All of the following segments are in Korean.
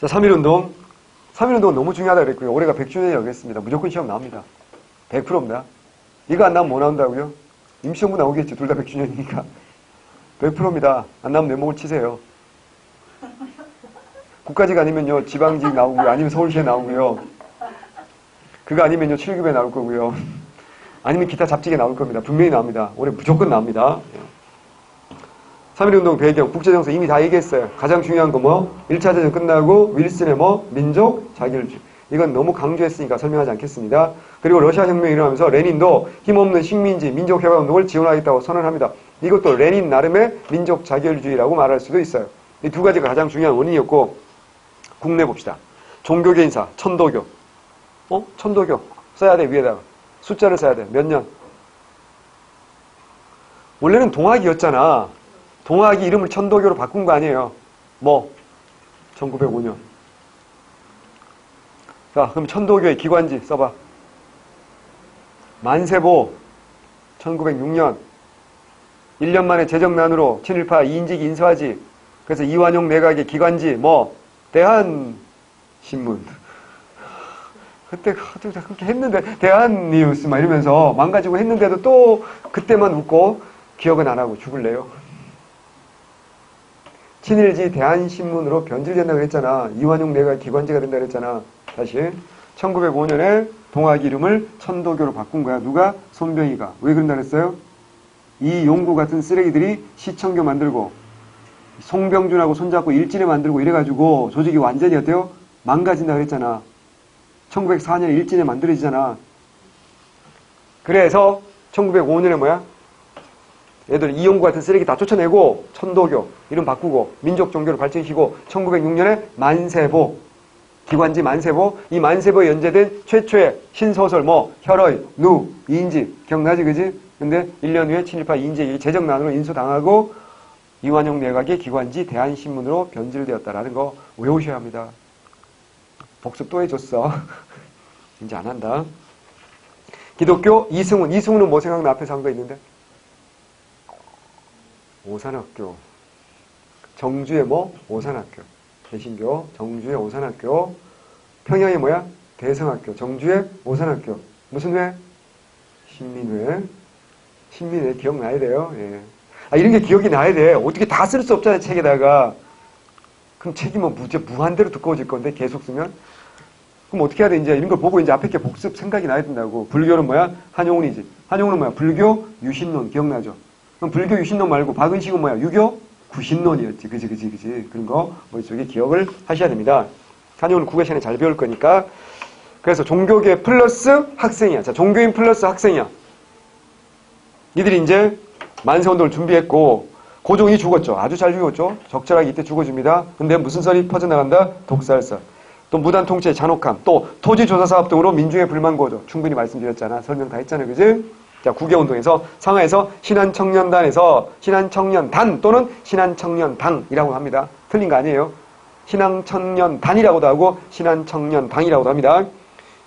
자, 3.1운동. 3.1운동은 너무 중요하다 그랬고요. 올해가 100주년이라고 했습니다. 무조건 시험 나옵니다. 100%입니다. 이거 안 나오면 뭐 나온다고요? 임시정부 나오겠지. 둘 다 100주년이니까. 100%입니다. 안 나오면 내 목을 치세요. 국가직 아니면요. 지방직 나오고요. 아니면 서울시에 나오고요. 그거 아니면요. 7급에 나올 거고요. 아니면 기타 잡직에 나올 겁니다. 분명히 나옵니다. 올해 무조건 나옵니다. 3.1운동 배경, 국제정세 이미 다 얘기했어요. 가장 중요한 거 뭐? 1차 대전 끝나고 윌슨의 뭐? 민족 자결주의. 이건 너무 강조했으니까 설명하지 않겠습니다. 그리고 러시아 혁명이 일어나면서 레닌도 힘없는 식민지, 민족회화운동을 지원하겠다고 선언합니다. 이것도 레닌 나름의 민족 자결주의라고 말할 수도 있어요. 이 두 가지가 가장 중요한 원인이었고, 국내 봅시다. 종교계 인사, 천도교. 천도교. 써야 돼, 위에다가. 숫자를 써야 돼. 몇 년? 원래는 동학이었잖아. 동학이 이름을 천도교로 바꾼 거 아니에요. 뭐? 1905년. 자, 그럼 천도교의 기관지 써봐. 만세보 1906년 1년 만에 재정난으로 친일파 이인직 인수하지. 그래서 이완용 내각의 기관지 뭐? 대한신문. 그때 그렇게 했는데 대한뉴스 막 이러면서 망가지고 했는데도 또 그때만 웃고 기억은 안 하고 죽을래요. 친일지 대한신문으로 변질된다고 그랬잖아. 이완용 내각 기관지가 된다고 그랬잖아. 다시 1905년에 동학 이름을 천도교로 바꾼 거야. 누가? 손병희가. 왜 그런다 그랬어요? 이 용구 같은 쓰레기들이 시청교 만들고 송병준하고 손잡고 일진에 만들고 이래가지고 조직이 완전히 어때요? 망가진다 그랬잖아. 1904년에 일진에 만들어지잖아. 그래서 1905년에 뭐야? 얘들 이용구 같은 쓰레기 다 쫓아내고 천도교 이름 바꾸고 민족 종교를 발전시키고 1906년에 만세보 기관지 만세보 이 만세보에 연재된 최초의 신소설 뭐 혈의, 누, 이인직 기억나지 그지? 근데 1년 후에 친일파 이인직이 재정난으로 인수당하고 이완용 내각의 기관지 대한신문으로 변질되었다라는 거 외우셔야 합니다. 복습 또 해줬어. 이제 안 한다. 기독교 이승훈. 이승훈은 뭐 생각나? 앞에서 한 거 있는데. 오산학교. 정주의 뭐? 오산학교. 개신교. 정주의 오산학교. 평양의 뭐야? 대성학교. 정주의 오산학교. 무슨 회? 신민회. 신민회 기억나야 돼요. 예. 이런 게 기억이 나야 돼. 어떻게 다 쓸 수 없잖아요, 책에다가. 그럼 책이 뭐 무한대로 두꺼워질 건데, 계속 쓰면. 그럼 어떻게 해야 돼? 이제 이런 걸 보고 이제 앞에 게 복습 생각이 나야 된다고. 불교는 뭐야? 한용운이지. 한용운은 뭐야? 불교 유신론. 기억나죠? 그럼 불교 유신론 말고 박은식은 뭐야? 유교 구신론이었지. 그지. 그런 거 머릿속에 기억을 하셔야 됩니다. 한용운은 국어 시간에 잘 배울 거니까. 그래서 종교계 플러스 학생이야. 자, 종교인 플러스 학생이야. 이들이 이제 만세운동을 준비했고, 고종이 죽었죠. 아주 잘 죽었죠. 적절하게 이때 죽어줍니다. 근데 무슨 설이 퍼져나간다? 독살설. 또 무단 통치의 잔혹함. 또 토지조사 사업 등으로 민중의 불만 고조. 충분히 말씀드렸잖아. 설명 다 했잖아요. 그지? 자, 9.25운동에서 상하에서 신한청년단에서 신한청년단 또는 신한청년당이라고 합니다. 틀린 거 아니에요. 신한청년단이라고도 하고 신한청년당이라고도 합니다.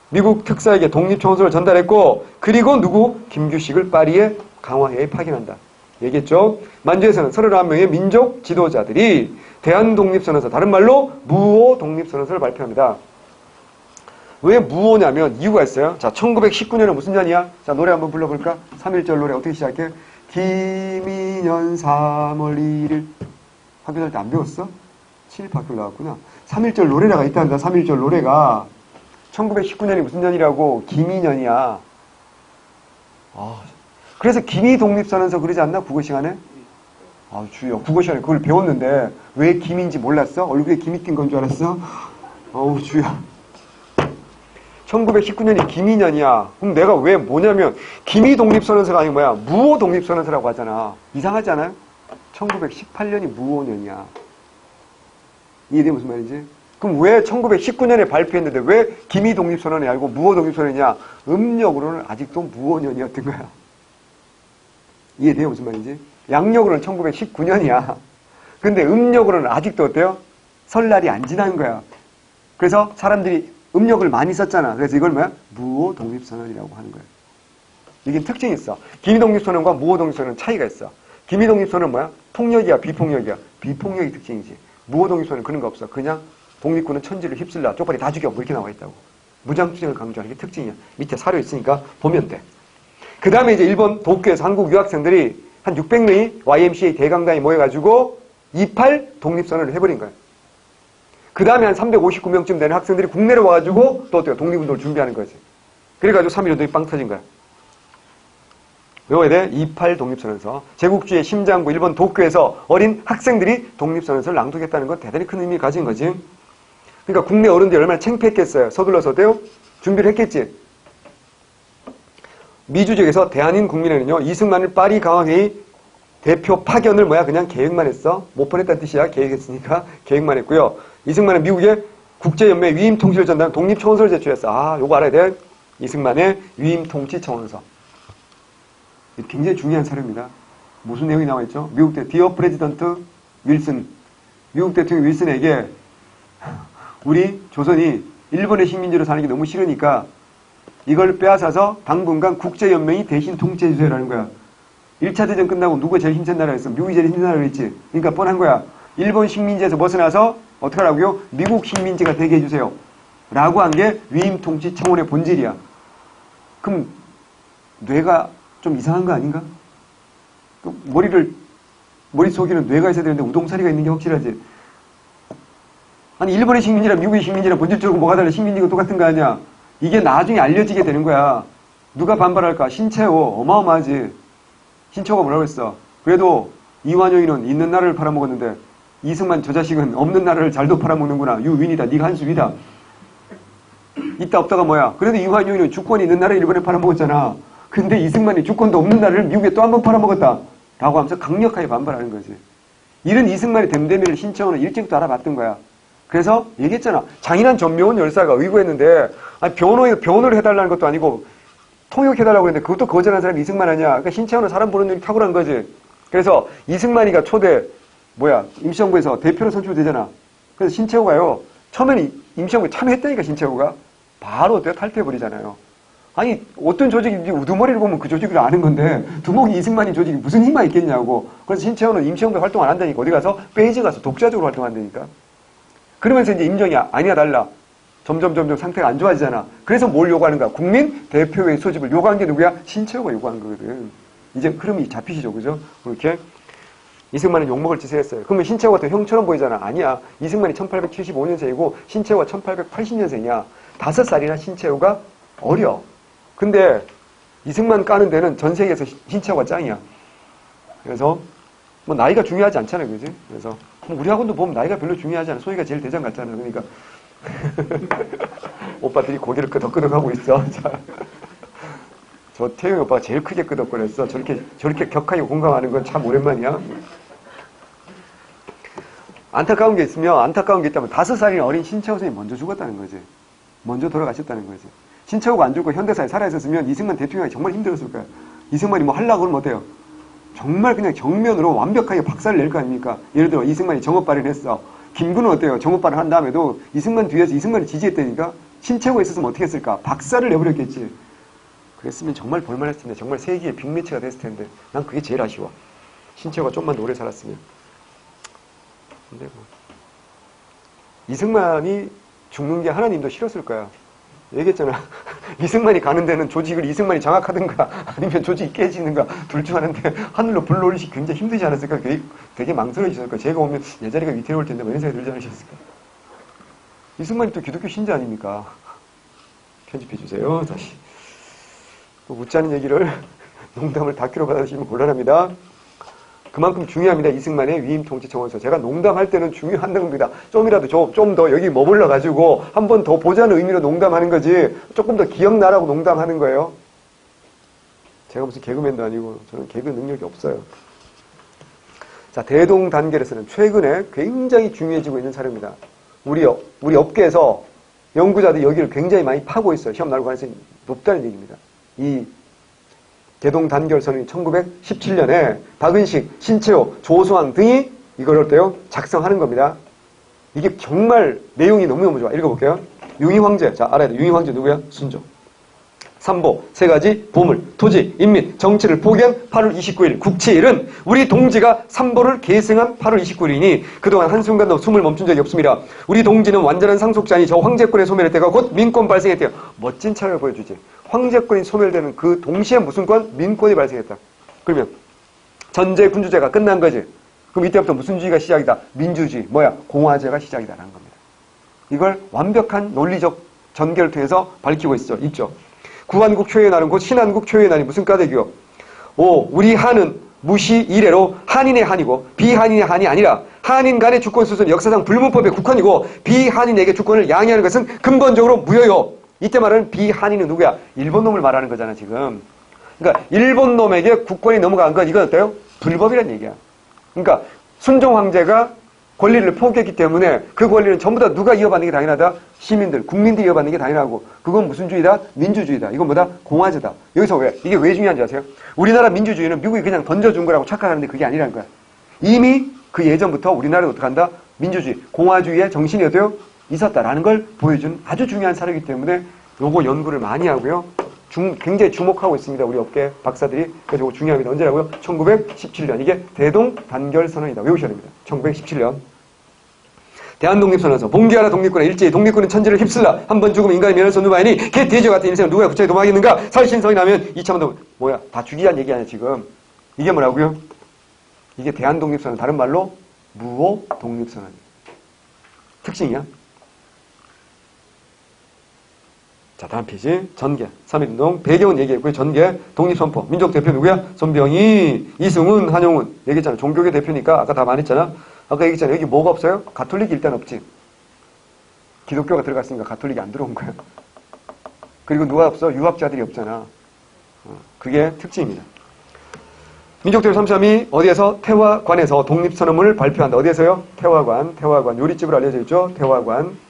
미국 특사에게 독립청원서를 전달했고, 그리고 누구? 김규식을 파리의 강화회에 파견한다. 얘기했죠? 만주에서는 31명의 민족 지도자들이 대한독립선언서, 다른 말로 무오 독립선언서를 발표합니다. 왜 무오냐면 이유가 있어요. 자, 1919년은 무슨 년이야? 자, 노래 한번 불러볼까? 3.1절 노래 어떻게 시작해? 김인년 3월 1일. 학교 다닐 때 안 배웠어? 친일파 학교 나왔구나. 3.1절 노래가 있단다. 3.1절 노래가. 1919년이 무슨 년이라고? 김인년이야. 그래서 김이 독립선언서 그러지 않나? 국어 시간에? 주여. 국어 시간에 그걸 배웠는데 왜 김인지 몰랐어? 얼굴에 김이 낀 건 줄 알았어? 주여. 1919년이 김이년이야. 그럼 내가 왜 뭐냐면 김이 독립선언서가 아니고 뭐야? 무오 독립선언서라고 하잖아. 이상하지 않아요? 1918년이 무오년이야. 이해돼 무슨 말인지? 그럼 왜 1919년에 발표했는데 왜 김이 독립선언이 아니고 무오 독립선언이냐? 음력으로는 아직도 무오년이었던 거야. 이해돼요 무슨 말인지? 양력으로는 1919년이야. 근데 음력으로는 아직도 어때요? 설날이 안 지난 거야. 그래서 사람들이 음력을 많이 썼잖아. 그래서 이걸 뭐야? 무오 독립선언이라고 하는 거야. 이게 특징이 있어. 김이 독립선언과 무오 독립선언은 차이가 있어. 김이 독립선언은 뭐야? 폭력이야, 비폭력이야? 비폭력이 특징이지. 무오 독립선언은 그런 거 없어. 그냥 독립군은 천지를 휩쓸라. 쪽발이 다 죽여. 뭐 이렇게 나와 있다고. 무장투쟁을 강조하는 게 특징이야. 밑에 사료 있으니까 보면 돼. 그 다음에 이제 일본 도쿄에서 한국 유학생들이 한 600명이 YMCA 대강당에 모여가지고 28 독립선언을 해버린 거예요. 그 다음에 한 359명쯤 되는 학생들이 국내로 와가지고 또 어때요? 독립운동을 준비하는 거지. 그래가지고 3.1운동이 빵 터진 거야. 외워야 돼. 28 독립선언서. 제국주의의 심장부 일본 도쿄에서 어린 학생들이 독립선언서를 낭독했다는 건 대단히 큰 의미를 가진 거지. 그러니까 국내 어른들이 얼마나 창피했겠어요. 서둘러서 어때요? 준비를 했겠지. 미주 지역에서 대한인 국민회는요. 이승만을 파리 강화회의 대표 파견을 그냥 계획만 했어. 못 보냈다는 뜻이야. 계획했으니까 계획만 했고요. 이승만은 미국의 국제연맹 위임 통치를 전달한 독립청원서를 제출했어. 아, 요거 알아야 돼. 이승만의 위임 통치 청원서. 굉장히 중요한 사료입니다. 무슨 내용이 나와 있죠? 미국 디어 프레지던트 윌슨. 미국 대통령 윌슨에게 우리 조선이 일본의 식민지로 사는 게 너무 싫으니까 이걸 빼앗아서 당분간 국제연맹이 대신 통치해주세요라는 거야. 1차 대전 끝나고 누가 제일 힘센 나라였어? 미국이 제일 힘든 나라를 했지. 그러니까 뻔한 거야. 일본 식민지에서 벗어나서 어떻게 하라고요? 미국 식민지가 되게 해주세요. 라고 한 게 위임 통치 청원의 본질이야. 그럼 뇌가 좀 이상한 거 아닌가? 머릿속에는 뇌가 있어야 되는데 우동사리가 있는 게 확실하지. 아니, 일본의 식민지랑 미국의 식민지랑 본질적으로 뭐가 달라? 식민지가 똑같은 거 아니야? 이게 나중에 알려지게 되는 거야. 누가 반발할까? 신채호. 어마어마하지. 신채호가 뭐라고 했어? 그래도 이완용이는 있는 나라를 팔아먹었는데 이승만 저 자식은 없는 나라를 잘도 팔아먹는구나. 유윈이다. 네가 한 수위다. 있다 없다가 뭐야? 그래도 이완용이는 주권이 있는 나라를 일본에 팔아먹었잖아. 근데 이승만이 주권도 없는 나라를 미국에 또 한 번 팔아먹었다. 라고 하면서 강력하게 반발하는 거지. 이런 이승만의 댐댐이를 신채호는 일찍부터 알아봤던 거야. 그래서 얘기했잖아. 장인한 전명훈 열사가 의구했는데 아니 변호를 해달라는 것도 아니고 통역해달라고 했는데 그것도 거절한 사람이 이승만 아니야. 그러니까 신채호는 사람 보는 눈이 탁월한 거지. 그래서 이승만이가 초대 임시정부에서 대표로 선출되잖아. 그래서 신채호가요. 처음에는 임시정부에 참여했다니까 신채호가. 바로 어때요? 탈퇴해버리잖아요. 아니 어떤 조직인지 우두머리를 보면 그 조직을 아는 건데 두목이 이승만이 조직이 무슨 힘만 있겠냐고. 그래서 신채호는 임시정부에 활동 안 한다니까. 어디 가서 베이징 가서 독자적으로 활동한다니까. 그러면서 이제 임정이 아니야 달라. 점점 상태가 안 좋아지잖아. 그래서 뭘 요구하는 거야? 국민 대표의 소집을 요구한 게 누구야? 신채호가 요구한 거거든. 이제 흐름이 잡히시죠, 그죠? 이렇게 이승만은 욕먹을 짓을 했어요. 그러면 신채호가 더 형처럼 보이잖아. 아니야. 이승만이 1875년생이고 신채호가 1880년생이야. 5살이나 신채호가 어려. 근데 이승만 까는 데는 전 세계에서 신채호가 짱이야. 그래서 나이가 중요하지 않잖아요, 그지? 그래서 우리 학원도 보면 나이가 별로 중요하지 않아. 소희가 제일 대장 같잖아. 그러니까 오빠들이 고개를 끄덕끄덕 하고 있어. 자, 저 태용이 오빠가 제일 크게 끄덕거렸어. 저렇게 격하게 공감하는 건 참 오랜만이야. 안타까운 게 있다면 5살이 어린 신채호 선생님이 먼저 죽었다는 거지. 먼저 돌아가셨다는 거지. 신채호가 안 죽고 현대사에 살아있었으면 이승만 대통령이 정말 힘들었을 거야. 이승만이 뭐 하려고 그러면 어때요? 정말 그냥 정면으로 완벽하게 박살을 낼 거 아닙니까? 예를 들어 이승만이 정업 발휘했어. 김구는 어때요? 정업 발휘한 다음에도 이승만 뒤에서 이승만을 지지했다니까? 신채호가 있었으면 어떻게 했을까? 박살을 내버렸겠지. 그랬으면 정말 볼만했을 텐데, 정말 세계의 빅매치가 됐을 텐데, 난 그게 제일 아쉬워. 신채호가 좀만 오래 살았으면. 근데 이승만이 죽는 게 하나님도 싫었을 거야. 얘기했잖아. 이승만이 가는 데는 조직을 이승만이 장악하든가 아니면 조직이 깨지는가 둘 중 하나인데 하늘로 불러올리시 굉장히 힘들지 않았을까? 되게 망설여지셨을 거야. 제가 오면 내 자리가 위태로울 텐데 뭐 이런 생각이 들지 않으셨을까? 이승만이 또 기독교 신자 아닙니까? 편집해 주세요. 다시. 또 묻지 않은 얘기를 농담을 다큐로 받아주시면 곤란합니다. 그만큼 중요합니다. 이승만의 위임 통치 청원서. 제가 농담할 때는 중요한 겁니다. 좀이라도 좀 더 여기 머물러 가지고 한 번 더 보자는 의미로 농담하는 거지. 조금 더 기억나라고 농담하는 거예요. 제가 무슨 개그맨도 아니고 저는 개그 능력이 없어요. 자, 대동단결에서는 최근에 굉장히 중요해지고 있는 사례입니다. 우리 업계에서 연구자들이 여기를 굉장히 많이 파고 있어요. 시험 나올 가능성이 높다는 얘기입니다. 이 대동단결선언이 1917년에 박은식, 신채호, 조소왕 등이 이걸 어때요? 작성하는 겁니다. 이게 정말 내용이 너무너무 좋아. 읽어볼게요. 융의황제. 자, 알아야 돼. 융의황제 누구야? 순조. 삼보, 세 가지 보물, 토지, 인민, 정치를 포기한 8월 29일 국치일은 우리 동지가 삼보를 계승한 8월 29일이니 그동안 한순간도 숨을 멈춘 적이 없습니다. 우리 동지는 완전한 상속자니 저 황제권의 소멸의 때가 곧 민권 발생했대요. 멋진 차를 보여주지. 황제권이 소멸되는 그 동시에 무슨 권? 민권이 발생했다. 그러면 전제 군주제가 끝난 거지. 그럼 이때부터 무슨 주의가 시작이다? 민주주의, 뭐야? 공화제가 시작이다라는 겁니다. 이걸 완벽한 논리적 전개를 통해서 밝히고 있죠. 구한국 초유의 날은 곧 신한국 초유의 날이 무슨 까닭이요? 우리 한은 무시 이래로 한인의 한이고 비한인의 한이 아니라 한인 간의 주권 수수는 역사상 불문법의 국헌이고 비한인에게 주권을 양해하는 것은 근본적으로 무효요. 이때 말하는 비한인은 누구야? 일본 놈을 말하는 거잖아 지금. 그러니까 일본 놈에게 국권이 넘어간 건 이건 어때요? 불법이란 얘기야. 그러니까 순종 황제가 권리를 포기했기 때문에 그 권리는 전부 다 누가 이어받는 게 당연하다? 시민들, 국민들이 이어받는 게 당연하고 그건 무슨 주의다? 민주주의다. 이건 뭐다? 공화제다. 여기서 왜? 이게 왜 중요한지 아세요? 우리나라 민주주의는 미국이 그냥 던져준 거라고 착각하는데 그게 아니라는 거야. 이미 그 예전부터 우리나라는 어떻게 한다? 민주주의, 공화주의의 정신이 어때요? 있었다라는 걸 보여준 아주 중요한 사례이기 때문에 요거 연구를 많이 하고요. 굉장히 주목하고 있습니다. 우리 업계 박사들이. 그래서 이거 중요합니다. 언제라고요? 1917년. 이게 대동단결선언이다. 외우셔야 됩니다. 1917년. 대한독립선언서. 봉기하라 독립군에 일제히 독립군은 천지를 휩쓸라. 한 번 죽으면 인간의 면을 쏟는 바이니 개 돼지와 같은 인생을 누가 구차히 도망하겠는가? 살신성이 나면 2차만 더 뭐야? 다 죽이자는 얘기 아니야 지금. 이게 뭐라고요? 이게 대한독립선언. 다른 말로 무호독립선언이에요. 특징이야. 자, 다음 페이지. 전개. 3.1운동. 배경은 얘기했고요. 전개. 독립선포. 민족 대표 누구야? 손병희, 이승훈, 한용운. 얘기했잖아. 종교계 대표니까 아까 다 말했잖아. 아까 얘기했잖아. 여기 뭐가 없어요? 가톨릭이 일단 없지. 기독교가 들어갔으니까 가톨릭이 안 들어온 거야. 그리고 누가 없어? 유학자들이 없잖아. 그게 특징입니다. 민족대표 3.3이 어디에서? 태화관에서 독립선언문을 발표한다. 어디에서요? 태화관. 요리집으로 알려져 있죠? 태화관.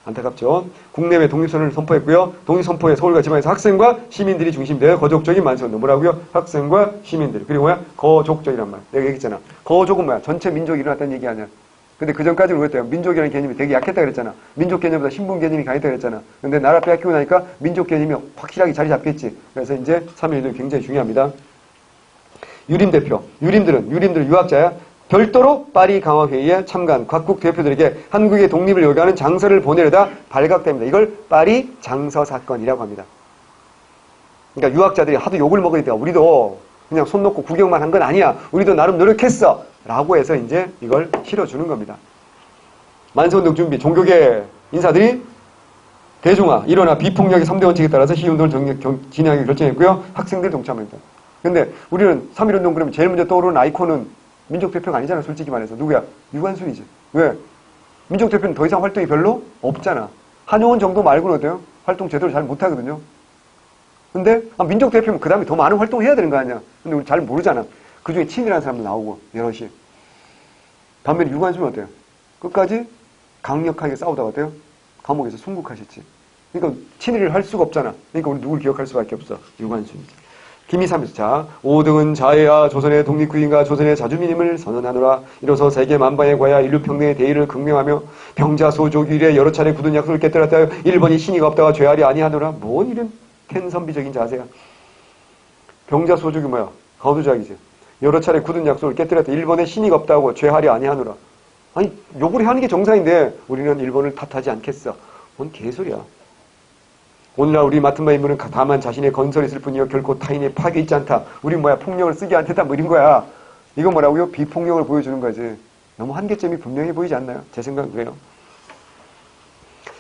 안타깝죠. 국내외 독립선언을 선포했고요. 독립선포에 서울과 지방에서 학생과 시민들이 중심되어 거족적인 만세운동. 뭐라고요? 학생과 시민들. 그리고 뭐야? 거족적이란 말. 내가 얘기했잖아. 거족은 뭐야? 전체 민족이 일어났다는 얘기 아니야. 근데 그 전까지는 뭐였대요? 민족이라는 개념이 되게 약했다 그랬잖아. 민족 개념보다 신분 개념이 강했다 그랬잖아. 근데 나라 빼앗기고 나니까 민족 개념이 확실하게 자리 잡겠지. 그래서 이제 3.1도 굉장히 중요합니다. 유림 대표. 유림들은 유학자야. 별도로 파리 강화회의에 참가한 각국 대표들에게 한국의 독립을 요구하는 장서를 보내려다 발각됩니다. 이걸 파리 장서 사건이라고 합니다. 그러니까 유학자들이 하도 욕을 먹으니까 우리도 그냥 손 놓고 구경만 한 건 아니야. 우리도 나름 노력했어. 라고 해서 이제 이걸 실어주는 겁니다. 만세운동 준비, 종교계 인사들이 대중화, 일어나 비폭력의 3대 원칙에 따라서 시위운동을 진행하기 결정했고요. 학생들이 동참합니다. 근데 우리는 3.1운동 그러면 제일 먼저 떠오르는 아이콘은 민족 대표가 아니잖아, 솔직히 말해서. 누구야? 유관순이지. 왜? 민족 대표는 더 이상 활동이 별로 없잖아. 한용운 정도 말고는 어때요? 활동 제대로 잘 못하거든요. 근데 민족 대표면 그 다음에 더 많은 활동을 해야 되는 거 아니야. 근데 우리 잘 모르잖아. 그 중에 친이라는 사람도 나오고 여럿이. 반면에 유관순은 어때요? 끝까지 강력하게 싸우다가 어때요? 감옥에서 순국하셨지. 그러니까 친이를 할 수가 없잖아. 그러니까 우리 누굴 기억할 수밖에 없어. 유관순이지. 김이삼에서 자 5등은 자해야 조선의 독립구인과 조선의 자주민임을 선언하노라. 이로써 세계 만방에 관하여 인류평등의 대의를 극명하며 병자소족 이래 여러 차례 굳은 약속을 깨뜨렸다 하여 일본이 신의가 없다가 죄하리 아니하노라. 뭔 이런 텐선비적인 자세야. 병자소족이 뭐야? 거두자기지. 여러 차례 굳은 약속을 깨뜨렸다. 일본에 신의가 없다고 죄하리 아니하노라. 아니 욕을 하는 게 정상인데 우리는 일본을 탓하지 않겠어. 뭔 개소리야. 오늘날 우리 맡은 바 임무는 다만 자신의 건설이 있을 뿐이요 결코 타인의 파괴 있지 않다. 우리 뭐야 폭력을 쓰기 않겠다 뭐 이런 거야. 이건 뭐라고요? 비폭력을 보여주는 거지. 너무 한계점이 분명해 보이지 않나요? 제 생각은 그래요.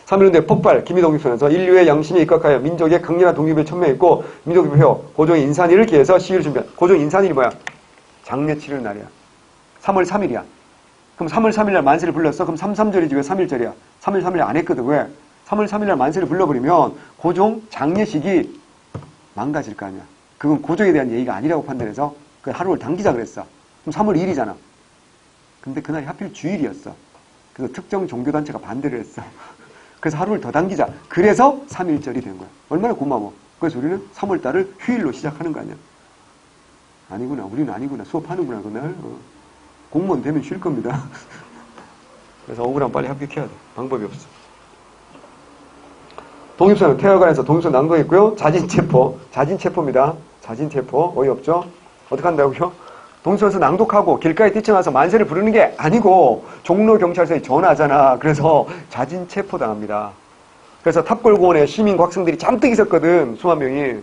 3.1운동 폭발 김이독립선언에서 인류의 양심에 입각하여 민족의 강렬한 독립에 천명했고 민족대표 고종 인산일을 기해서 시위를 준비한. 고종 인산일이 뭐야? 장례 치를 날이야. 3월 3일이야. 그럼 3월 3일날 만세를 불렀어? 그럼 3.3절이지 왜 3.1절이야? 3월 3일 안 했거든. 왜? 3월 3일날 만세를 불러버리면 고종 장례식이 망가질 거 아니야. 그건 고종에 대한 예의가 아니라고 판단해서 그 하루를 당기자 그랬어. 그럼 3월 1일이잖아. 근데 그날이 하필 주일이었어. 그래서 특정 종교단체가 반대를 했어. 그래서 하루를 더 당기자. 그래서 3.1절이 된 거야. 얼마나 고마워. 그래서 우리는 3월달을 휴일로 시작하는 거 아니야. 아니구나. 우리는 아니구나. 수업하는구나 그날. 공무원 되면 쉴 겁니다. 그래서 억울하면 빨리 합격해야 돼. 방법이 없어. 독립선언, 태화관에서 독립선언 낭독했고요. 자진체포입니다. 자진체포, 어이없죠? 어떻게 한다고요? 독립선언서 낭독하고 길가에 뛰쳐나와서 만세를 부르는 게 아니고 종로경찰서에 전화하잖아. 그래서 자진체포 당합니다. 그래서 탑골공원에 시민과 학생들이 잔뜩 있었거든. 수만 명이.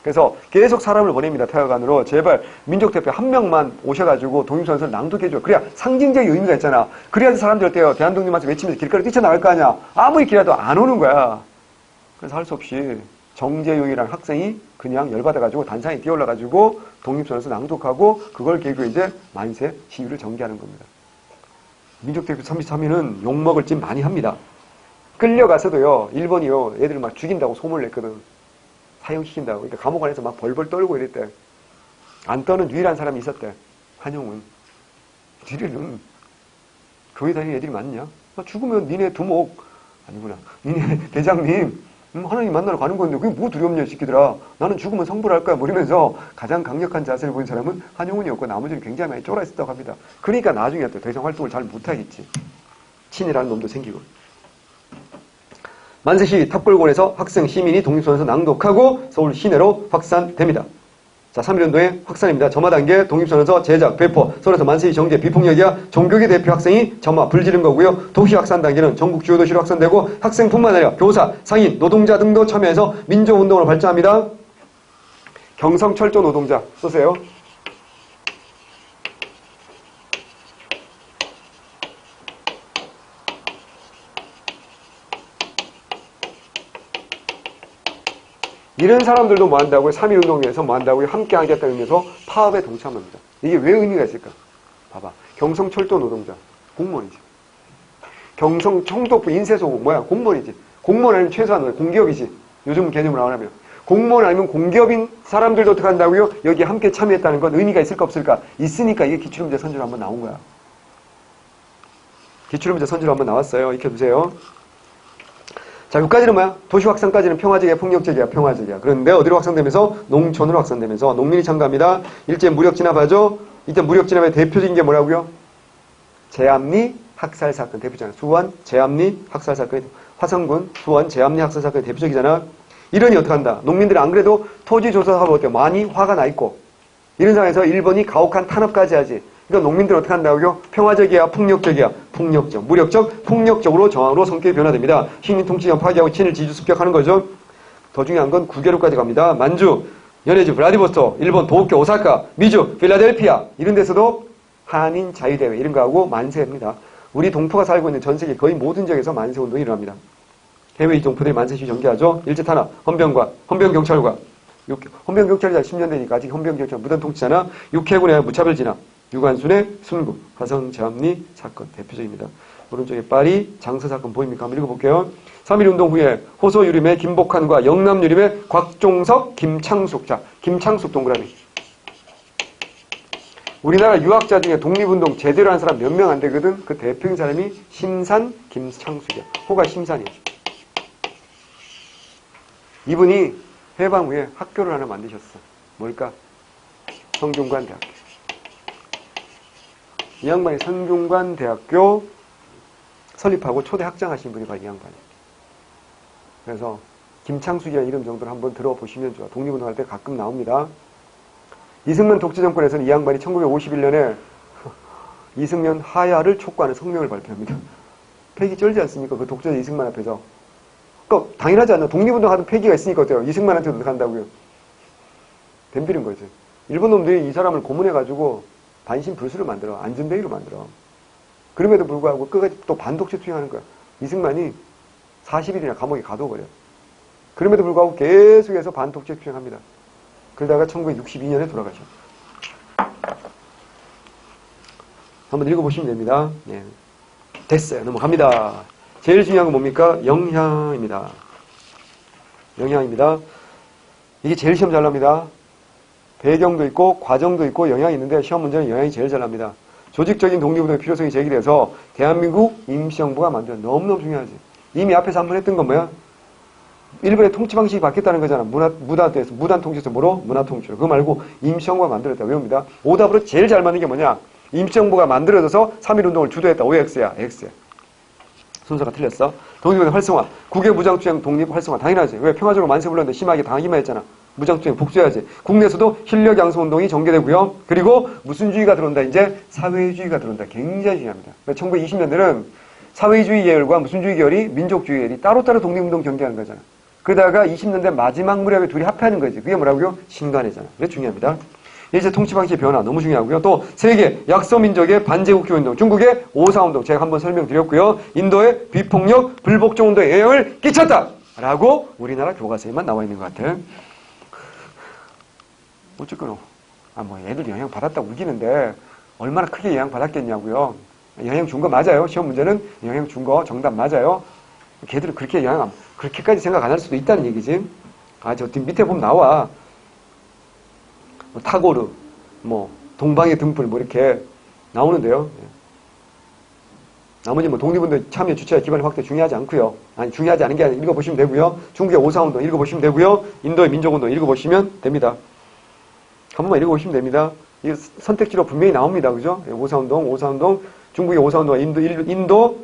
그래서 계속 사람을 보냅니다. 태화관으로. 제발 민족대표 한 명만 오셔가지고 독립선언서를 낭독해줘. 그래야 상징적인 의미가 있잖아. 그래야지 사람들 때요. 대한독립만세 외치면서 길가에 뛰쳐나갈 거 아니야. 아무리 길어도 안 오는 거야. 그래서 할 수 없이 정재용이라는 학생이 그냥 열받아가지고 단상에 뛰어올라가지고 독립선언서 낭독하고 그걸 계기로 이제 만세 시위를 전개하는 겁니다. 민족대표 33위는 욕먹을 짓 많이 합니다. 끌려가서도요, 일본이요, 애들 막 죽인다고 소문을 냈거든. 사형시킨다고. 그러니까 감옥 안에서 막 벌벌 떨고 이랬대. 안 떠는 유일한 사람이 있었대. 한용운. 니네는 교회 다니는 애들이 많냐? 죽으면 니네 두목, 아니구나. 니네 대장님, 하나님 만나러 가는 건데 그게 뭐 두렵냐, 이 새끼들아. 나는 죽으면 성불할 거야. 모르면서 가장 강력한 자세를 보인 사람은 한용운이었고 나머지는 굉장히 많이 쫄아 있었다고 합니다. 그러니까 나중에 또 더 이상 활동을 잘 못하겠지. 친이라는 놈도 생기고. 만세시 탑골공원에서 학생, 시민이 독립선언서 낭독하고 서울 시내로 확산됩니다. 자, 3.1운동의 확산입니다. 점화 단계, 독립선언서 제작, 배포, 서울에서 만세시 정제, 비폭력이야 종교계 대표 학생이 점화, 불지른 거고요. 도시 확산 단계는 전국 주요 도시로 확산되고 학생뿐만 아니라 교사, 상인, 노동자 등도 참여해서 민족운동으로 발전합니다. 경성철도 노동자 쓰세요. 이런 사람들도 뭐 한다고요? 3.1운동에서 뭐 한다고요? 함께 하겠다는 의미에서 파업에 동참합니다. 이게 왜 의미가 있을까? 봐봐. 경성철도 노동자. 공무원이지. 경성청도부 인쇄소국 뭐야? 공무원이지. 공무원 아니면 최소한 공기업이지. 요즘 개념으로 나오면. 공무원 아니면 공기업인 사람들도 어떻게 한다고요? 여기 함께 참여했다는 건 의미가 있을까 없을까? 있으니까 이게 기출문제 선지로 한번 나온 거야. 기출문제 선지로 한번 나왔어요. 익혀두세요. 자, 여기까지는 뭐야? 도시 확산까지는 평화적이야, 폭력적이야, 평화적이야. 그런데 어디로 확산되면서? 농촌으로 확산되면서 농민이 참가합니다. 일제 무력 진압하죠? 이때 무력 진압의 대표적인 게 뭐라고요? 제암리 학살 사건 대표잖아. 수원 제암리 학살 사건이 화성군 수원 제암리 학살 사건이 대표적이잖아. 이러니 어떡한다? 농민들이 안 그래도 토지 조사 사업 어때요? 많이 화가 나 있고 이런 상황에서 일본이 가혹한 탄압까지 하지. 그러니까 농민들은 어떻게 한다고요? 평화적이야, 폭력적이야, 폭력적, 무력적, 폭력적으로 저항으로 성격이 변화됩니다. 식민 통치권 파기하고 친일 지주 습격하는 거죠. 더 중요한 건 국외로까지 갑니다. 만주, 연해주, 블라디보스토크, 일본 도쿄, 오사카, 미주, 필라델피아 이런 데서도 한인 자유대회 이런 거 하고 만세합니다. 우리 동포가 살고 있는 전 세계 거의 모든 지역에서 만세운동이 일어납니다. 해외 이동포들이 만세시 전개하죠. 일제탄압, 헌병관, 헌병경찰관, 헌병경찰이 잘 10년 되니까 아직 헌병경찰 무단 통치잖아. 육해군의 무차별 진압, 유관순의 순국, 화성 제암리 사건 대표적입니다. 오른쪽에 파리 장서 사건 보입니까? 한번 읽어볼게요. 3.1운동 후에 호소 유림의 김복환과 영남 유림의 곽종석, 김창숙. 자, 김창숙 동그라미. 우리나라 유학자 중에 독립운동 제대로 한 사람 몇 명 안 되거든? 그 대표인 사람이 심산 김창숙이야. 호가 심산이야. 이분이 해방 후에 학교를 하나 만드셨어. 뭘까? 성균관대학교. 이 양반이 성균관대학교 설립하고 초대 학장하신 분이 바로 이 양반이에요. 그래서 김창숙이라는 이름 정도를 한번 들어보시면 좋아. 독립운동할 때 가끔 나옵니다. 이승만 독재정권에서는 이 양반이 1951년에 이승만 하야를 촉구하는 성명을 발표합니다. 폐기 쩔지 않습니까? 그 독재자 이승만 앞에서. 그러니까 당연하지 않나. 독립운동 하던 폐기가 있으니까 어때요? 이승만한테도 어떻게 한다고요? 덤비는 거지. 일본 놈들이 이 사람을 고문해가지고 반신불수를 만들어. 안전대위로 만들어. 그럼에도 불구하고 끝까지 또 반독재 투영하는 거야. 이승만이 40일이나 감옥에 가둬버려. 그럼에도 불구하고 계속해서 반독재 투영합니다. 그러다가 1962년에 돌아가셨. 한번 읽어보시면 됩니다. 네. 됐어요. 넘어갑니다. 제일 중요한 건 뭡니까? 영향입니다. 영향입니다. 이게 제일 시험 잘 납니다. 배경도 있고 과정도 있고 영향이 있는데 시험 문제는 영향이 제일 잘 납니다. 조직적인 독립운동의 필요성이 제기돼서 대한민국 임시정부가 만들어. 너무너무 중요하지. 이미 앞에서 한번 했던 건 뭐야? 일본의 통치 방식이 바뀌었다는 거잖아. 무단 통치에서 뭐로? 문화 통치로. 그거 말고 임시정부가 만들었다. 외웁니다. 오답으로 제일 잘 맞는 게 뭐냐? 임시정부가 만들어져서 3.1운동을 주도했다. OX야. X야. 순서가 틀렸어. 독립운동 활성화. 국외 무장투쟁 독립 활성화. 당연하지. 왜? 평화적으로 만세 불렀는데 심하게 당하기만 했잖아. 무장투쟁 복수해야지. 국내에서도 흰력 양성운동이 전개되고요. 그리고 무슨 주의가 들어온다? 이제 사회주의가 들어온다. 굉장히 중요합니다. 1920년대는 사회주의 계열과 무슨주의 계열이 민족주의 계열이 따로따로 독립운동 경계하는 거잖아. 그러다가 20년대 마지막 무렵에 둘이 합해하는 거지. 그게 뭐라고요? 신관회잖아. 그게 중요합니다. 이제 통치 방식의 변화 너무 중요하고요. 또 세계 약소민족의 반제국주의운동, 중국의 오사운동 제가 한번 설명드렸고요. 인도의 비폭력 불복종운동에 영향을 끼쳤다! 라고 우리나라 교과서에만 나와 있는 것 같아. 어쨌거나 뭐 애들 영향 받았다고 우기는데 얼마나 크게 영향 받았겠냐고요. 영향 준 거 맞아요. 시험 문제는 영향 준 거 정답 맞아요. 걔들은 그렇게 영향 그렇게까지 생각 안 할 수도 있다는 얘기지. 저 밑에 보면 나와. 뭐 타고르, 뭐 동방의 등불 뭐 이렇게 나오는데요. 나머지 뭐 독립운동 참여 주체와 기반의 확대 중요하지 않고요. 아니 중요하지 않은 게 아니라 읽어보시면 되고요. 중국의 오사운동 읽어보시면 되고요. 인도의 민족운동 읽어보시면 됩니다. 한 번만 읽어보시면 됩니다. 이 선택지로 분명히 나옵니다. 그죠? 오사운동, 중국의 오사운동과 인도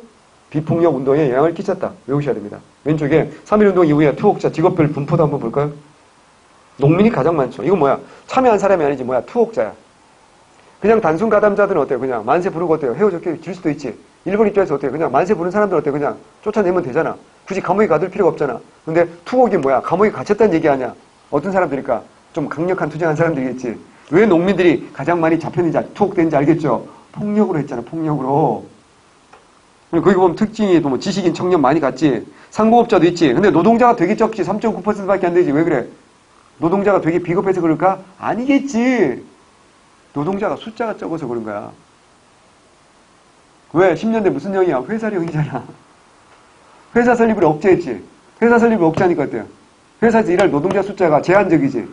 비폭력 운동에 영향을 끼쳤다. 외우셔야 됩니다. 왼쪽에 3.1운동 이후에 투옥자 직업별 분포도 한번 볼까요? 농민이 가장 많죠. 이거 뭐야? 참여한 사람이 아니지 뭐야? 투옥자야. 그냥 단순 가담자들은 어때요? 그냥 만세 부르고 어때요? 헤어졌게 질 수도 있지. 일본 입장에서 어때요? 그냥 만세 부른 사람들 어때요? 그냥 쫓아내면 되잖아. 굳이 감옥에 가둘 필요가 없잖아. 근데 투옥이 뭐야? 감옥에 갇혔다는 얘기 아니야. 어떤 사람들일까? 좀 강력한 투쟁한 사람들이겠지. 왜 농민들이 가장 많이 잡혔는지 투옥된지 알겠죠? 폭력으로 했잖아. 폭력으로. 거기 보면 특징이 또 뭐 지식인 청년 많이 갔지. 상공업자도 있지. 근데 노동자가 되게 적지. 3.9%밖에 안 되지. 왜 그래? 노동자가 되게 비겁해서 그럴까? 아니겠지. 노동자가 숫자가 적어서 그런 거야. 왜? 10년대 무슨 형이야? 회사령이잖아. 회사 설립을 억제했지. 회사 설립을 억제하니까 어때요? 회사에서 일할 노동자 숫자가 제한적이지.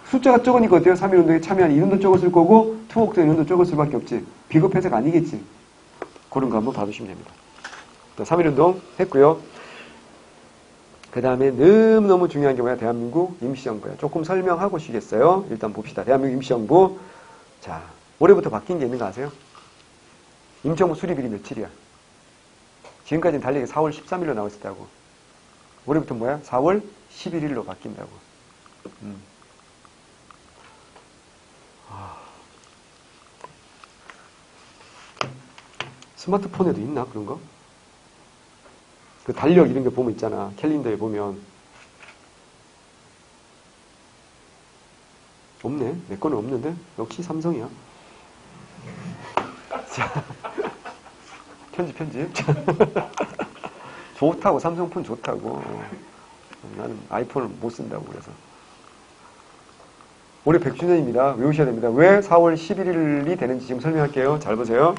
숫자가 적으니까 어때요? 3.1운동에 참여한 인원도 적었을 거고 투옥된 인원도 적을 수밖에 없지. 비겁해서가 아니겠지. 그런 거 한번 봐주시면 됩니다. 3.1운동 했고요. 그 다음에 너무너무 중요한 게 뭐야? 대한민국 임시정부야. 조금 설명하고 쉬겠어요. 일단 봅시다. 대한민국 임시정부. 자, 올해부터 바뀐 게 있는 거 아세요? 임시정부 수립일이 며칠이야? 지금까지는 달리기 4월 13일로 나와 있었다고. 올해부터 뭐야? 4월 11일로 바뀐다고. 스마트폰에도 있나? 그런 거? 그 달력 이런 게 보면 있잖아. 캘린더에 보면. 없네. 내 거는 없는데? 역시 삼성이야. 자, 편집. 좋다고. 삼성폰 좋다고. 나는 아이폰을 못 쓴다고 그래서. 올해 100주년입니다. 외우셔야 됩니다. 왜 4월 11일이 되는지 지금 설명할게요. 잘 보세요.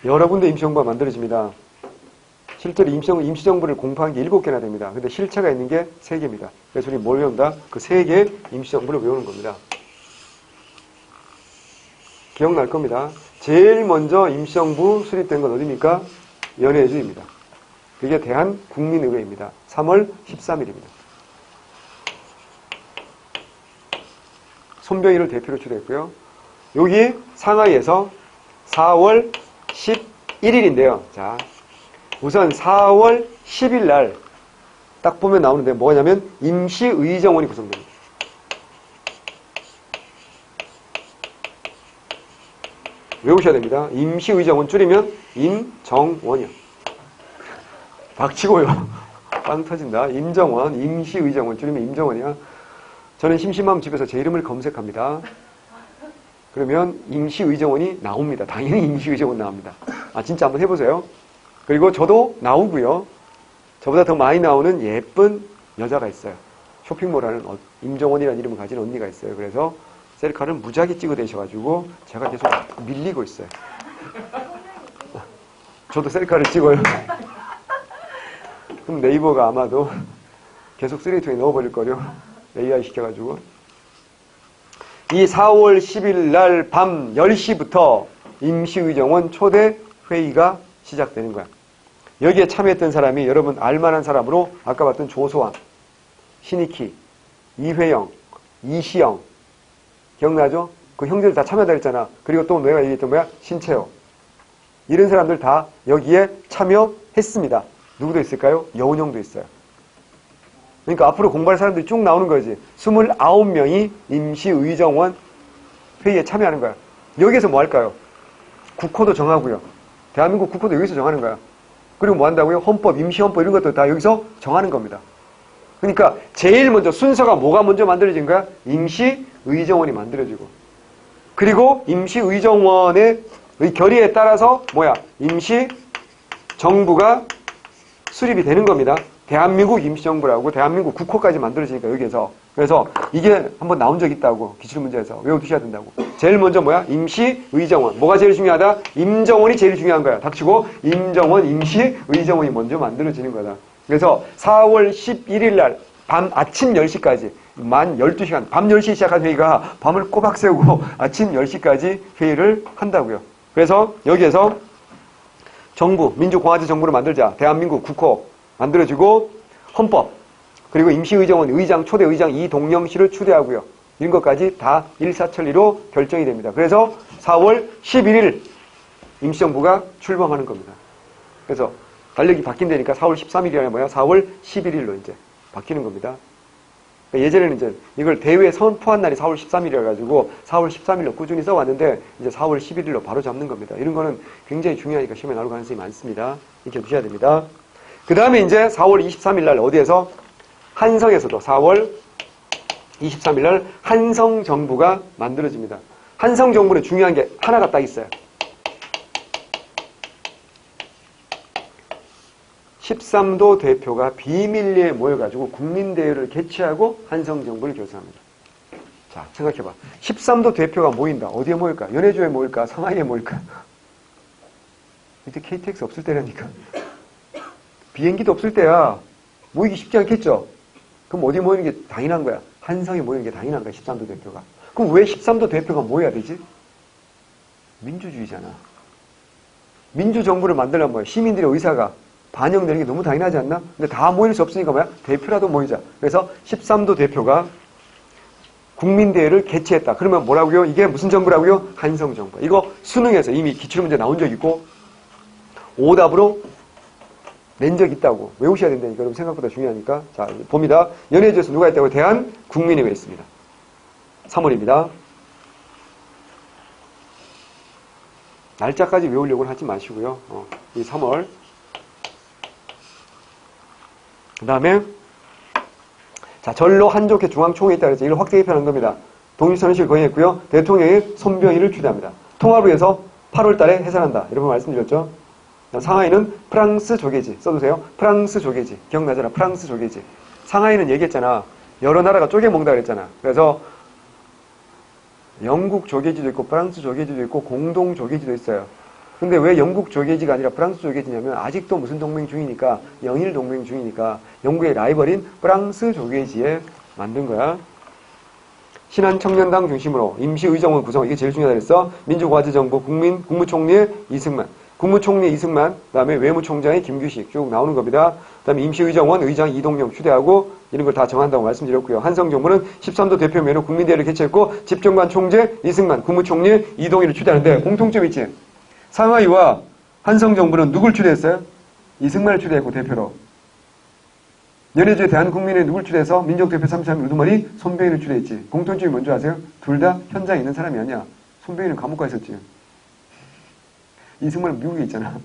여러 군데 임시정부가 만들어집니다. 실제로 임시정부를 공포한 게 7개나 됩니다. 근데 실체가 있는 게 3개입니다. 그래서 우리 뭘 외운다? 그 3개의 임시정부를 외우는 겁니다. 기억날 겁니다. 제일 먼저 임시정부 수립된 건 어디입니까? 연해주의입니다. 그게 대한국민의회입니다. 3월 13일입니다. 손병희를 대표로 초대했고요. 여기 상하이에서 4월 11일인데요. 자, 우선 4월 10일 날 딱 보면 나오는데 뭐냐면 임시의정원이 구성됩니다. 외우셔야 됩니다. 임시의정원 줄이면 임정원이요. 박치고요. 빵 터진다. 임정원, 임시의정원 줄이면 임정원이야. 저는 심심하면 집에서 제 이름을 검색합니다. 그러면 임시의정원이 나옵니다. 당연히 임시의정원 나옵니다. 진짜 한번 해보세요. 그리고 저도 나오고요. 저보다 더 많이 나오는 예쁜 여자가 있어요. 쇼핑몰 하는 임정원이라는 이름을 가진 언니가 있어요. 그래서 셀카를 무지하게 찍어대셔가지고 제가 계속 밀리고 있어요. 저도 셀카를 찍어요. 그럼 네이버가 아마도 계속 쓰레기통에 넣어버릴 거요. AI 시켜가지고. 이 4월 10일 날 밤 10시부터 임시의정원 초대 회의가 시작되는 거야. 여기에 참여했던 사람이 여러분 알만한 사람으로 아까 봤던 조소왕, 신익희, 이회영, 이시영 기억나죠? 그 형제들 다 참여다 했잖아. 그리고 또 내가 얘기했던 뭐야? 신채호. 이런 사람들 다 여기에 참여했습니다. 했습니다. 누구도 있을까요? 여운형도 있어요. 그러니까 앞으로 공부할 사람들이 쭉 나오는 거지. 29명이 임시의정원 회의에 참여하는 거야. 여기에서 뭐 할까요? 국호도 정하고요. 대한민국 국호도 여기서 정하는 거야. 그리고 뭐 한다고요? 헌법, 임시헌법 이런 것도 다 여기서 정하는 겁니다. 그러니까 제일 먼저 순서가 뭐가 먼저 만들어진 거야? 임시의정원이 만들어지고. 그리고 임시의정원의 결의에 따라서 뭐야? 임시정부가 수립이 되는 겁니다. 대한민국 임시정부라고 대한민국 국호까지 만들어지니까 여기에서. 그래서 이게 한번 나온 적 있다고 기출문제에서 외워두셔야 된다고. 제일 먼저 뭐야? 임시의정원. 뭐가 제일 중요하다? 임정원이 제일 중요한 거야. 닥치고 임정원, 임시의정원이 먼저 만들어지는 거다. 그래서 4월 11일 날 아침 10시까지 만 12시간, 밤 10시에 시작한 회의가 밤을 꼬박 세우고 아침 10시까지 회의를 한다고요. 그래서 여기에서 정부, 민주공화제 정부를 만들자. 대한민국 국호 만들어지고 헌법, 그리고 임시의정원 의장, 초대의장 이동영 씨를 추대하고요. 이런 것까지 다 일사천리로 결정이 됩니다. 그래서 4월 11일 임시정부가 출범하는 겁니다. 그래서 달력이 바뀐다니까 4월 13일이 아니라 뭐야? 4월 11일로 이제 바뀌는 겁니다. 그러니까 예전에는 이제 이걸 대회 선포한 날이 4월 13일이라 가지고 4월 13일로 꾸준히 써왔는데 이제 4월 11일로 바로 잡는 겁니다. 이런 거는 굉장히 중요하니까 시험에 나올 가능성이 많습니다. 이렇게 두셔야 됩니다. 그 다음에 이제 4월 23일 날 어디에서? 한성에서도 4월 23일 날 한성정부가 만들어집니다. 한성정부는 중요한 게 하나가 딱 있어요. 13도 대표가 비밀리에 모여가지고 국민대회를 개최하고 한성정부를 결성합니다. 자, 생각해봐. 13도 대표가 모인다. 어디에 모일까? 연해주에 모일까? 상하이에 모일까? 이때 KTX 없을 때라니까. 비행기도 없을 때야. 모이기 쉽지 않겠죠? 그럼 어디 모이는 게 당연한 거야? 한성에 모이는 게 당연한 거야, 13도 대표가. 그럼 왜 13도 대표가 모여야 되지? 민주주의잖아. 민주정부를 만들려면 뭐야? 시민들의 의사가 반영되는 게 너무 당연하지 않나? 근데 다 모일 수 없으니까 뭐야? 대표라도 모이자. 그래서 13도 대표가 국민대회를 개최했다. 그러면 뭐라고요? 이게 무슨 정부라고요? 한성정부. 이거 수능에서 이미 기출문제 나온 적 있고 오답으로 낸 적 있다고 외우셔야 된다니까. 여러분 생각보다 중요하니까. 자, 봅니다. 연예주에서 누가 있다고요? 대한국민회가 있습니다. 3월입니다. 날짜까지 외우려고는 하지 마시고요. 이 3월. 그 다음에 자, 전로 한족회 중앙총회에 있다 그래서 이걸 확대 개편한 겁니다. 독립선언식을 거행했고요. 대통령이 손병희를 추대합니다. 통합을 위해서 8월 달에 해산한다. 여러분 말씀드렸죠? 상하이는 프랑스 조개지. 써두세요. 프랑스 조개지. 기억나잖아. 프랑스 조개지. 상하이는 얘기했잖아. 여러 나라가 쪼개 먹는다 그랬잖아. 그래서 영국 조개지도 있고 프랑스 조개지도 있고 공동 조개지도 있어요. 근데 왜 영국 조개지가 아니라 프랑스 조개지냐면 아직도 무슨 동맹 중이니까 영일 동맹 중이니까 영국의 라이벌인 프랑스 조개지에 만든 거야. 신한청년당 중심으로 임시의정원 구성. 이게 제일 중요하다 그랬어. 민주공화제정부 국무총리 이승만. 국무총리 이승만, 그 다음에 외무총장의 김규식 쭉 나오는 겁니다. 그 다음에 임시의정원 의장 이동영 추대하고 이런 걸 다 정한다고 말씀드렸고요. 한성정부는 13도 대표면으로 국민대회를 개최했고 집정관 총재 이승만, 국무총리 이동희를 추대하는데 공통점이 있지. 상하이와 한성정부는 누굴 추대했어요? 이승만을 추대했고 대표로. 연해주의 대한국민회 누굴 추대해서 민족대표 3참 우두머리 손병희를 추대했지. 공통점이 뭔지 아세요? 둘 다 현장에 있는 사람이 아니야. 손병희는 감옥 가 있었지. 이승만은 미국에 있잖아.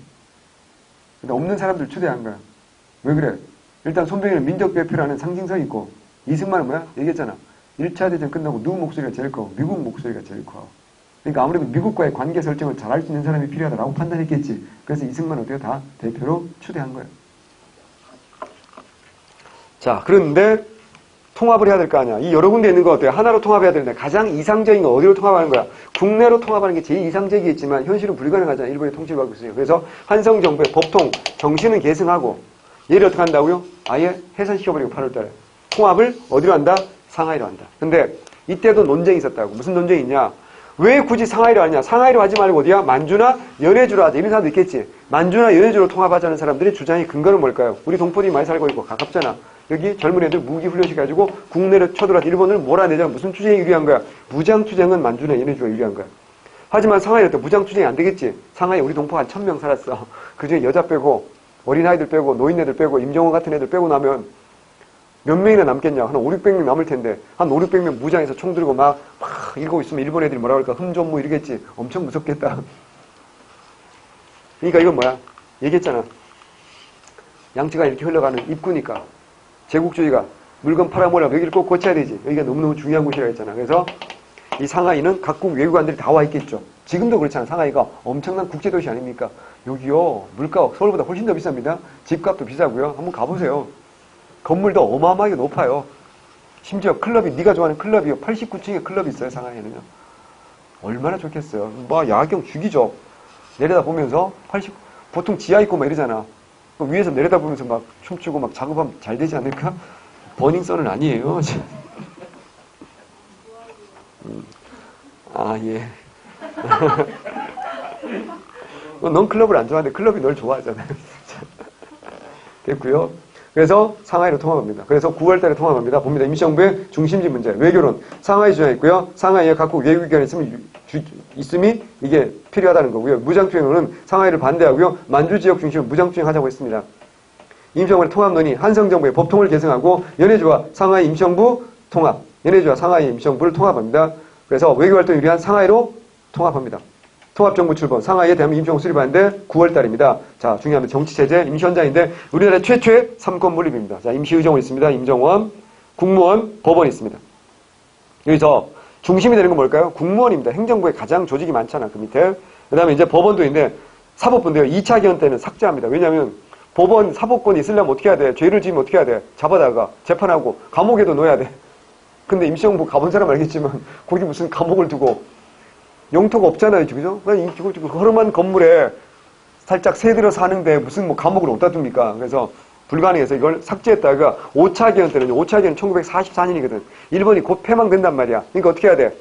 근데 없는 사람들 추대한 거야. 왜 그래? 일단 손병희는 민족대표라는 상징성이 있고 이승만은 뭐야? 얘기했잖아. 1차 대전 끝나고 누구 목소리가 제일 커? 미국 목소리가 제일 커. 그러니까 아무래도 미국과의 관계 설정을 잘 할 수 있는 사람이 필요하다라고 판단했겠지. 그래서 이승만은 어때요? 다 대표로 추대한 거야. 자, 그런데 통합을 해야 될 거 아니야. 이 여러 군데 있는 거 어때요? 하나로 통합해야 되는데 가장 이상적인 거 어디로 통합하는 거야? 국내로 통합하는 게 제일 이상적이겠지만 현실은 불가능하잖아. 일본의 통치를 받고 있으니까. 그래서 한성정부의 법통, 정신은 계승하고 얘를 어떻게 한다고요? 아예 해산시켜버리고 8월달에. 통합을 어디로 한다? 상하이로 한다. 근데 이때도 논쟁이 있었다고. 무슨 논쟁이 있냐? 왜 굳이 상하이로 하냐? 상하이로 하지 말고 어디야? 만주나 연해주로 하자. 이런 사람도 있겠지. 만주나 연해주로 통합하자는 사람들의 주장의 근거는 뭘까요? 우리 동포들이 많이 살고 있고 가깝잖아. 여기 젊은 애들 무기 훈련시켜가지고 국내로 쳐들어와서 일본을 몰아내자. 무슨 투쟁이 유리한 거야? 무장투쟁은 만주나 연해주가 유리한 거야. 하지만 상하이는 또 무장투쟁이 안 되겠지. 상하이에 우리 동포 한 1000명 살았어. 그중에 여자 빼고 어린아이들 빼고 노인네들 빼고 임종원 같은 애들 빼고 나면 몇 명이나 남겠냐. 한 5, 600명 남을 텐데 한 5, 600명 무장해서 총 들고 막 이러고 있으면 일본 애들이 뭐라 그럴까? 흠좀무 이러겠지. 엄청 무섭겠다. 그러니까 이건 뭐야? 얘기했잖아. 양치가 이렇게 흘러가는 입구니까 제국주의가 물건 팔아먹으려면 여기를 꼭 고쳐야 되지. 여기가 너무너무 중요한 곳이라고 했잖아. 그래서 이 상하이는 각국 외교관들이 다 와 있겠죠. 지금도 그렇잖아. 상하이가 엄청난 국제도시 아닙니까? 여기요. 물가 서울보다 훨씬 더 비쌉니다. 집값도 비싸고요. 한번 가보세요. 건물도 어마어마하게 높아요. 심지어 클럽이 네가 좋아하는 클럽이요. 89층에 클럽이 있어요. 상하이에는요. 얼마나 좋겠어요. 뭐 야경 죽이죠. 내려다보면서 보통 지하 있고 막 이러잖아. 위에서 내려다보면서 막 춤추고 막 작업하면 잘 되지 않을까? 버닝썬은 아니에요. 아, 예. 넌 클럽을 안 좋아하는데 클럽이 널 좋아하잖아요. 됐고요. 그래서 상하이로 통합합니다. 그래서 9월달에 통합합니다. 봅니다. 임시정부의 중심지 문제, 외교론, 상하이 주장했고요. 상하이에 각국 외교기관이 있음이 이게 필요하다는 거고요. 무장투쟁론은 상하이를 반대하고요. 만주 지역 중심으로 무장투쟁하자고 했습니다. 임시정부의 통합론이 한성정부의 법통을 개성하고 연해주와 상하이 임시정부 통합, 연해주와 상하이 임시정부를 통합합니다. 그래서 외교활동에 유리한 상하이로 통합합니다. 통합정부 출범, 상하이에 대한민국 임시정부 수립하는데 9월달입니다. 자, 중요합니다. 정치체제, 임시헌장인데 우리나라 최초의 3권 분립입니다. 자, 임시의정원 있습니다. 임정원, 국무원, 법원이 있습니다. 여기서 중심이 되는 건 뭘까요? 국무원입니다. 행정부에 가장 조직이 많잖아, 그 밑에. 그 다음에 이제 법원도 있는데 사법부인데요. 2차 개헌 때는 삭제합니다. 왜냐하면 법원 사법권이 있으려면 어떻게 해야 돼? 죄를 지으면 어떻게 해야 돼? 잡아다가 재판하고 감옥에도 넣어야 돼. 근데 임시정부 가본 사람 알겠지만 거기 무슨 감옥을 두고 영토가 없잖아요, 그죠? 그냥 허름한 건물에 살짝 새들어 사는데 무슨 뭐 감옥을 어디다 둡니까? 그래서 불가능해서 이걸 삭제했다가 5차 개헌 때는 5차 개헌 1944년이거든. 일본이 곧 폐망된단 말이야. 그러니까 어떻게 해야 돼?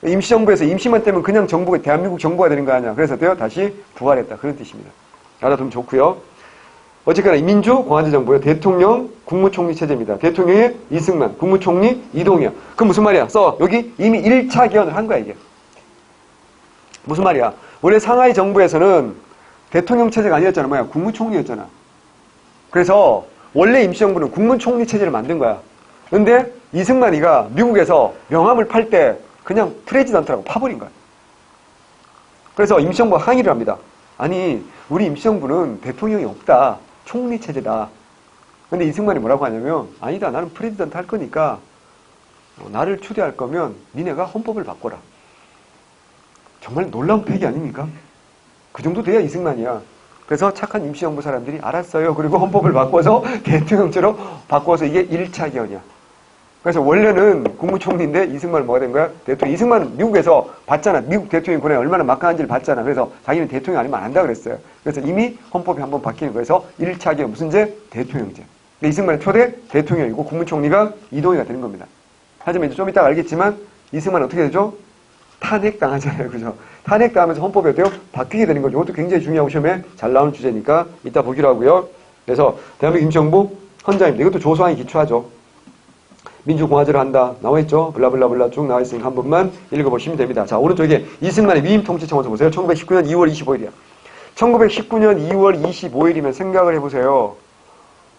임시정부에서 임시만 떼면 그냥 정부가 대한민국 정부가 되는 거 아니야. 그래서 다시 부활했다. 그런 뜻입니다. 알아두면 좋고요. 어쨌거나 민주공화제 정부의 대통령, 국무총리 체제입니다. 대통령이 이승만, 국무총리 이동혁. 그럼 무슨 말이야? 여기 이미 1차 개헌을 한 거야, 이게. 무슨 말이야? 원래 상하이 정부에서는 대통령 체제가 아니었잖아. 뭐야? 국무총리였잖아. 그래서 원래 임시정부는 국무총리 체제를 만든 거야. 근데 이승만이가 미국에서 명함을 팔 때 그냥 프레지던트라고 파버린 거야. 그래서 임시정부가 항의를 합니다. 아니, 우리 임시정부는 대통령이 없다. 총리 체제다. 근데 이승만이 뭐라고 하냐면, 아니다. 나는 프레지던트 할 거니까 나를 추대할 거면 니네가 헌법을 바꿔라. 정말 놀라운 팩이 아닙니까? 그 정도 돼야 이승만이야. 그래서 착한 임시정부 사람들이 알았어요. 그리고 헌법을 바꿔서 대통령처럼 바꿔서 이게 1차 개헌이야. 그래서 원래는 국무총리인데 이승만은 뭐가 된 거야? 대통령. 이승만은 미국에서 봤잖아. 미국 대통령 권한이 얼마나 막강한지를 봤잖아. 그래서 자기는 대통령 아니면 안 한다 그랬어요. 그래서 이미 헌법이 한번 바뀌는 거에서 1차 개헌 무슨 제? 대통령제. 근데 이승만은 초대 대통령이고 국무총리가 이동희가 되는 겁니다. 하지만 이제 좀 이따가 알겠지만 이승만은 어떻게 되죠? 탄핵당하잖아요. 그죠? 탄핵당하면서 헌법이 어때요? 바뀌게 되는 거죠. 이것도 굉장히 중요하고 시험에 잘 나오는 주제니까 이따 보기로 하고요. 그래서 대한민국 임시정부 헌장입니다. 이것도 조소항이 기초하죠. 민주공화제를 한다. 나와있죠? 블라블라블라 쭉 나와있으니까 한 번만 읽어보시면 됩니다. 자, 오른쪽에 이승만의 위임 통치 청원서 보세요. 1919년 2월 25일이야. 1919년 2월 25일이면 생각을 해보세요.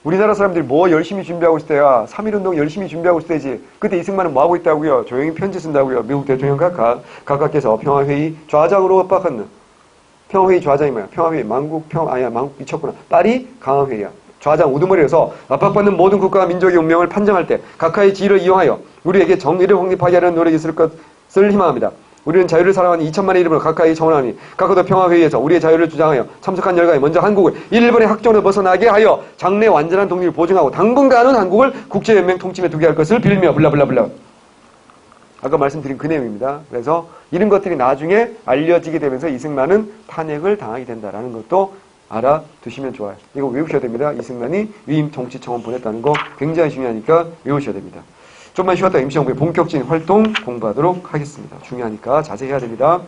우리나라 사람들이 뭐 열심히 준비하고 있을 때야. 3.1운동 열심히 준비하고 있을 때지. 그때 이승만은 뭐 하고 있다고요? 조용히 편지 쓴다고요. 미국 대통령 각각께서 평화회의 좌장으로 협박하는. 평화회의 좌장이 뭐야? 평화회의 만국 미쳤구나. 파리 강화회의야. 좌장 우두머리에서 압박받는 모든 국가와 민족의 운명을 판정할 때 각하의 지위를 이용하여 우리에게 정의를 확립하게 하려는 노력이 있을 것을 희망합니다. 우리는 자유를 사랑하는 2천만의 이름으로 각하의 청원하니 각하도 평화회의에서 우리의 자유를 주장하여 참석한 열강이 먼저 한국을 일본의 학종으로 벗어나게 하여 장래 완전한 독립을 보증하고 당분간은 한국을 국제연맹 통침에 두게 할 것을 빌며 블라블라블라. 아까 말씀드린 그 내용입니다. 그래서 이런 것들이 나중에 알려지게 되면서 이승만은 탄핵을 당하게 된다라는 것도 알아두시면 좋아요. 이거 외우셔야 됩니다. 이승만이 위임 정치청원 보냈다는 거 굉장히 중요하니까 외우셔야 됩니다. 좀만 쉬었다 임시정부의 본격적인 활동 공부하도록 하겠습니다. 중요하니까 자세히 해야 됩니다.